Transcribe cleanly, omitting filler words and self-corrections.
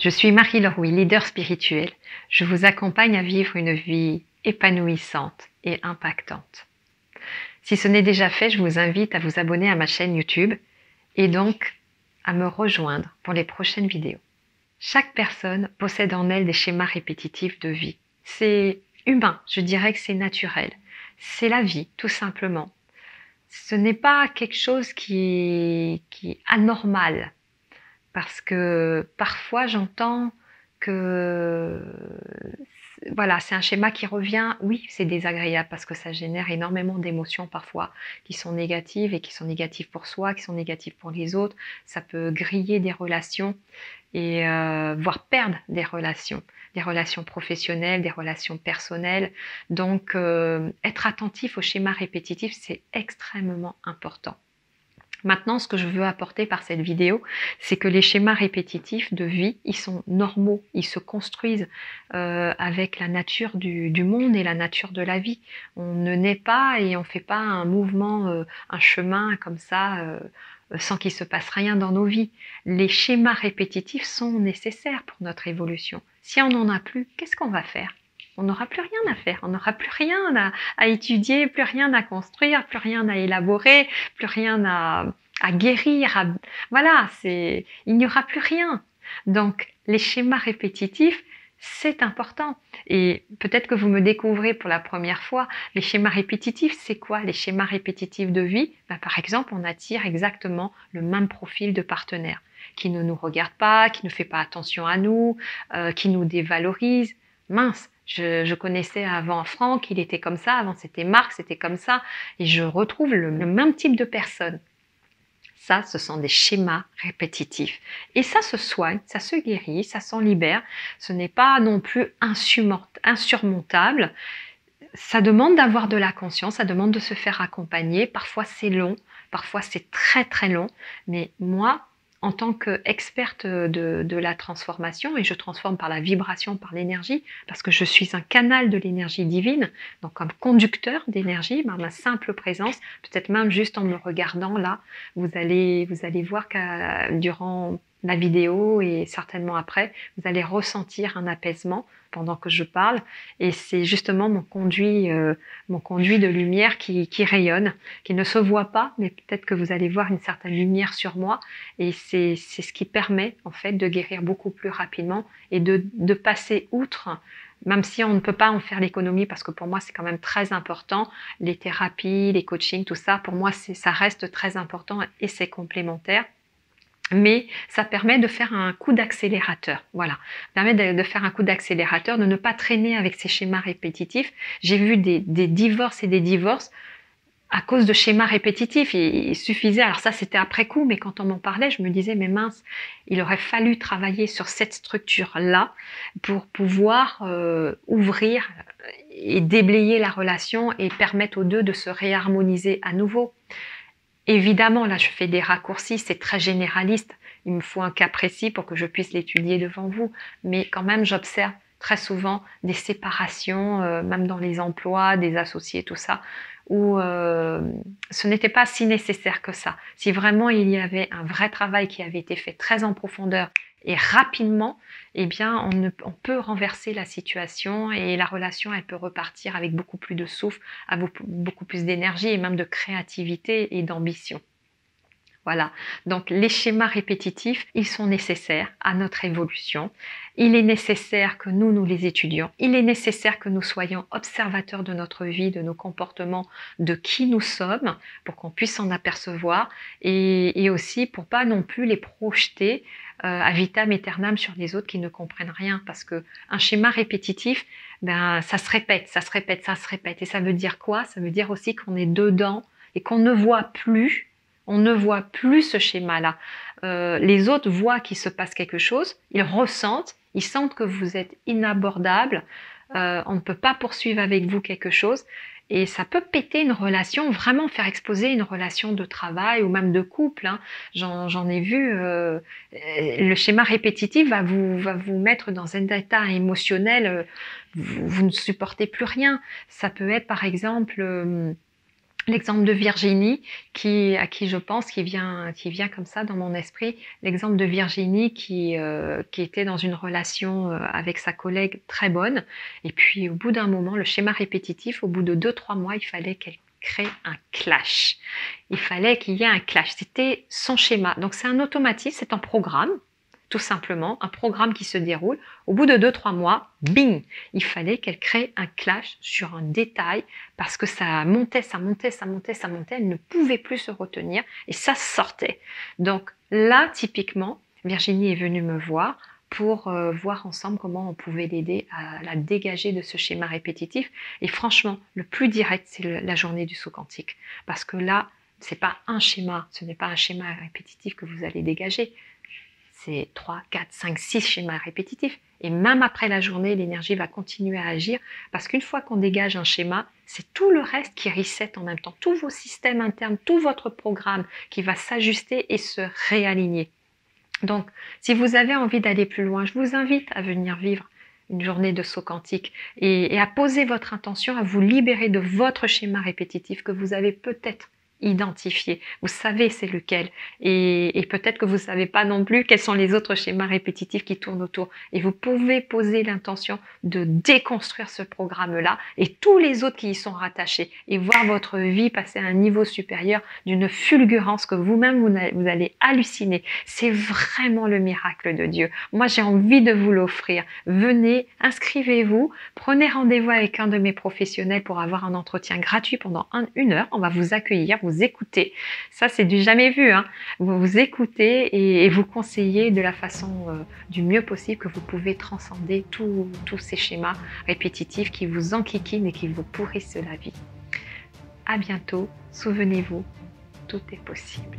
Je suis Marie-Laure Huy, leader spirituel. Je vous accompagne à vivre une vie épanouissante et impactante. Si ce n'est déjà fait, je vous invite à vous abonner à ma chaîne YouTube et donc à me rejoindre pour les prochaines vidéos. Chaque personne possède en elle des schémas répétitifs de vie. C'est humain, je dirais que c'est naturel. C'est la vie, tout simplement. Ce n'est pas quelque chose qui est anormal. Parce que parfois j'entends que voilà, c'est un schéma qui revient. Oui, c'est désagréable parce que ça génère énormément d'émotions parfois qui sont négatives et qui sont négatives pour soi, qui sont négatives pour les autres. Ça peut griller des relations et voire perdre des relations professionnelles, des relations personnelles. Donc être attentif aux schémas répétitifs, c'est extrêmement important. Maintenant, ce que je veux apporter par cette vidéo, c'est que les schémas répétitifs de vie, ils sont normaux, ils se construisent avec la nature du monde et la nature de la vie. On ne naît pas et on ne fait pas un mouvement, un chemin comme ça, sans qu'il se passe rien dans nos vies. Les schémas répétitifs sont nécessaires pour notre évolution. Si on n'en a plus, qu'est-ce qu'on va faire ? On n'aura plus rien à faire, on n'aura plus rien à étudier, plus rien à construire, plus rien à élaborer, plus rien à guérir. Voilà, il n'y aura plus rien. Donc, les schémas répétitifs, c'est important. Et peut-être que vous me découvrez pour la première fois. Les schémas répétitifs, c'est quoi? Les schémas répétitifs de vie, par exemple, on attire exactement le même profil de partenaire qui ne nous regarde pas, qui ne fait pas attention à nous, qui nous dévalorise. Mince, je connaissais avant Franck, il était comme ça, avant c'était Marc, c'était comme ça, et je retrouve le même type de personne. Ça, ce sont des schémas répétitifs. Et ça se soigne, ça se guérit, ça s'en libère. Ce n'est pas non plus insurmontable. Ça demande d'avoir de la conscience, ça demande de se faire accompagner. Parfois c'est long, parfois c'est très très long, mais moi, en tant qu'experte de la transformation, et je transforme par la vibration, par l'énergie, parce que je suis un canal de l'énergie divine, donc comme conducteur d'énergie, ma simple présence, peut-être même juste en me regardant là, vous allez voir que durant la vidéo et certainement après, vous allez ressentir un apaisement pendant que je parle, et c'est justement mon conduit de lumière qui rayonne, qui ne se voit pas, mais peut-être que vous allez voir une certaine lumière sur moi, et c'est ce qui permet en fait de guérir beaucoup plus rapidement et de passer outre, même si on ne peut pas en faire l'économie, parce que pour moi c'est quand même très important, les thérapies, les coachings, tout ça, pour moi ça reste très important et c'est complémentaire. Mais ça permet de faire un coup d'accélérateur, voilà. Ça permet de faire un coup d'accélérateur, de ne pas traîner avec ces schémas répétitifs. J'ai vu des divorces et des divorces à cause de schémas répétitifs. Il suffisait, alors ça c'était après coup, mais quand on m'en parlait, je me disais, mais mince, il aurait fallu travailler sur cette structure-là pour pouvoir ouvrir et déblayer la relation et permettre aux deux de se réharmoniser à nouveau. Évidemment, là, je fais des raccourcis, c'est très généraliste. Il me faut un cas précis pour que je puisse l'étudier devant vous. Mais quand même, j'observe très souvent des séparations, même dans les emplois, des associés, tout ça, où ce n'était pas si nécessaire que ça. Si vraiment il y avait un vrai travail qui avait été fait très en profondeur et rapidement, eh bien, on peut renverser la situation et la relation, elle peut repartir avec beaucoup plus de souffle, avec beaucoup plus d'énergie et même de créativité et d'ambition. Voilà, donc les schémas répétitifs, ils sont nécessaires à notre évolution. Il est nécessaire que nous les étudions. Il est nécessaire que nous soyons observateurs de notre vie, de nos comportements, de qui nous sommes, pour qu'on puisse s'en apercevoir et aussi pour pas non plus les projeter à vitam aeternam sur les autres qui ne comprennent rien. Parce que un schéma répétitif, ben, ça se répète, ça se répète, ça se répète. Et ça veut dire quoi? Ça veut dire aussi qu'on est dedans et qu'on ne voit plus. On ne voit plus ce schéma-là. Les autres voient qu'il se passe quelque chose, ils ressentent, ils sentent que vous êtes inabordable, on ne peut pas poursuivre avec vous quelque chose, et ça peut péter une relation, vraiment faire exploser une relation de travail ou même de couple. Hein. J'en ai vu, le schéma répétitif va vous mettre dans un état émotionnel, vous ne supportez plus rien. Ça peut être par exemple... l'exemple de Virginie, à qui je pense, qui vient comme ça dans mon esprit, l'exemple de Virginie qui était dans une relation avec sa collègue très bonne, et puis au bout d'un moment, le schéma répétitif, au bout de 2-3 mois, il fallait qu'elle crée un clash. Il fallait qu'il y ait un clash, c'était son schéma. Donc c'est un automatisme, c'est un programme, tout simplement, un programme qui se déroule. Au bout de 2-3 mois, bing, il fallait qu'elle crée un clash sur un détail parce que ça montait, ça montait, ça montait, ça montait, elle ne pouvait plus se retenir et ça sortait. Donc là, typiquement, Virginie est venue me voir pour voir ensemble comment on pouvait l'aider à la dégager de ce schéma répétitif. Et franchement, le plus direct, c'est la journée du saut quantique. Parce que là, c'est pas un schéma, ce n'est pas un schéma répétitif que vous allez dégager. C'est 3, 4, 5, 6 schémas répétitifs. Et même après la journée, l'énergie va continuer à agir parce qu'une fois qu'on dégage un schéma, c'est tout le reste qui reset en même temps. Tous vos systèmes internes, tout votre programme qui va s'ajuster et se réaligner. Donc, si vous avez envie d'aller plus loin, je vous invite à venir vivre une journée de saut quantique et à poser votre intention à vous libérer de votre schéma répétitif que vous avez peut-être identifié. Vous savez c'est lequel et peut-être que vous ne savez pas non plus quels sont les autres schémas répétitifs qui tournent autour. Et vous pouvez poser l'intention de déconstruire ce programme-là et tous les autres qui y sont rattachés et voir votre vie passer à un niveau supérieur d'une fulgurance que vous-même vous allez halluciner. C'est vraiment le miracle de Dieu. Moi, j'ai envie de vous l'offrir. Venez, inscrivez-vous, prenez rendez-vous avec un de mes professionnels pour avoir un entretien gratuit pendant 1 heure. On va vous accueillir, vous écouter. Ça, c'est du jamais vu. Hein. Vous écoutez et vous conseillez de la façon du mieux possible que vous pouvez transcender tous ces schémas répétitifs qui vous enquiquinent et qui vous pourrissent la vie. À bientôt. Souvenez-vous, tout est possible.